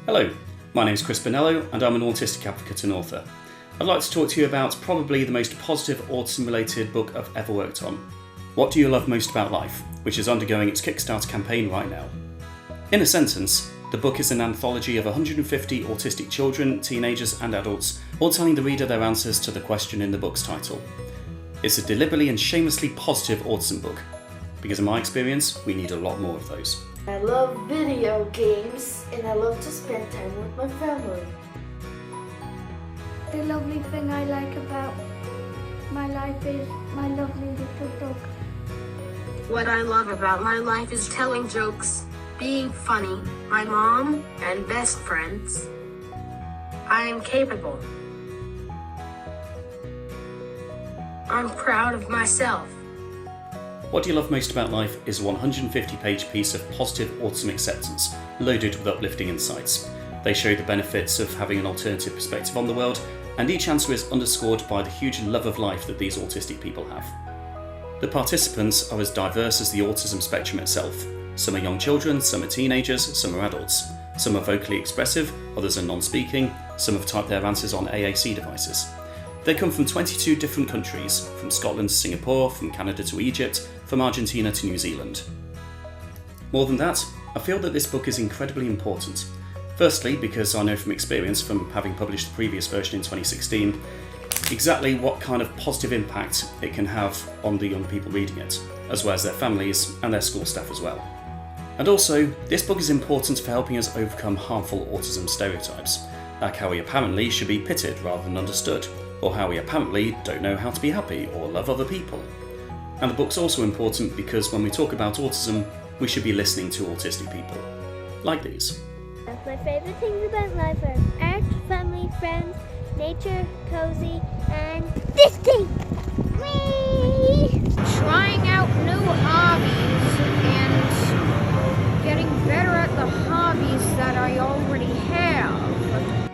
Hello, my name is Chris Bonello and I'm an autistic advocate and author. I'd like to talk to you about probably the most positive autism-related book I've ever worked on. What Do You Love Most About Life?, which is undergoing its Kickstarter campaign right now. In a sentence, the book is an anthology of 150 autistic children, teenagers and adults, all telling the reader their answers to the question in the book's title. It's a deliberately and shamelessly positive autism book, because in my experience, we need a lot more of those. I love video games and I love to spend time with my family. The lovely thing I like about my life is my lovely little dog. What I love about my life is telling jokes, being funny, my mom and best friends. I am capable. I'm proud of myself. What Do You Love Most About Life is a 150-page piece of positive autism acceptance, loaded with uplifting insights. They show the benefits of having an alternative perspective on the world, and each answer is underscored by the huge love of life that these autistic people have. The participants are as diverse as the autism spectrum itself. Some are young children, some are teenagers, some are adults. Some are vocally expressive, others are non-speaking, some have typed their answers on AAC devices. They come from 22 different countries, from Scotland to Singapore, from Canada to Egypt, from Argentina to New Zealand. More than that, I feel that this book is incredibly important. Firstly, because I know from experience, from having published the previous version in 2016, exactly what kind of positive impact it can have on the young people reading it, as well as their families and their school staff as well. And also, this book is important for helping us overcome harmful autism stereotypes, like how we apparently should be pitied rather than understood, or how we apparently don't know how to be happy or love other people. And the book's also important because when we talk about autism, we should be listening to autistic people. Like these. My favourite things about life are art, family, friends, nature, cozy, and this thing! Whee! Trying out new hobbies and getting better at the hobbies that I already have.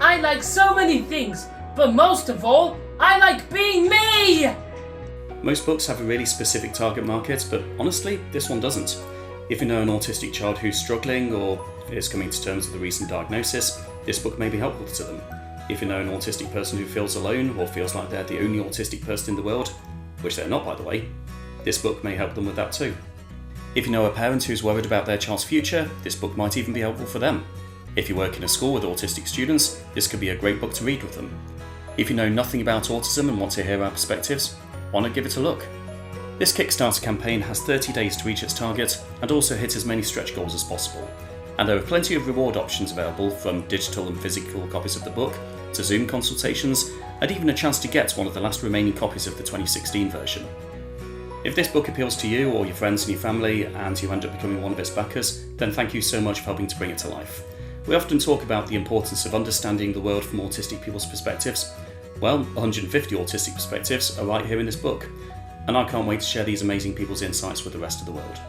I like so many things, but most of all, I like being me! Most books have a really specific target market, but honestly, this one doesn't. If you know an autistic child who's struggling or is coming to terms with a recent diagnosis, this book may be helpful to them. If you know an autistic person who feels alone or feels like they're the only autistic person in the world, which they're not by the way, this book may help them with that too. If you know a parent who's worried about their child's future, this book might even be helpful for them. If you work in a school with autistic students, this could be a great book to read with them. If you know nothing about autism and want to hear our perspectives, why not give it a look? This Kickstarter campaign has 30 days to reach its target and also hit as many stretch goals as possible. And there are plenty of reward options available, from digital and physical copies of the book to Zoom consultations, and even a chance to get one of the last remaining copies of the 2016 version. If this book appeals to you or your friends and your family and you end up becoming one of its backers, then thank you so much for helping to bring it to life. We often talk about the importance of understanding the world from autistic people's perspectives. Well, 150 autistic perspectives are right here in this book, and I can't wait to share these amazing people's insights with the rest of the world.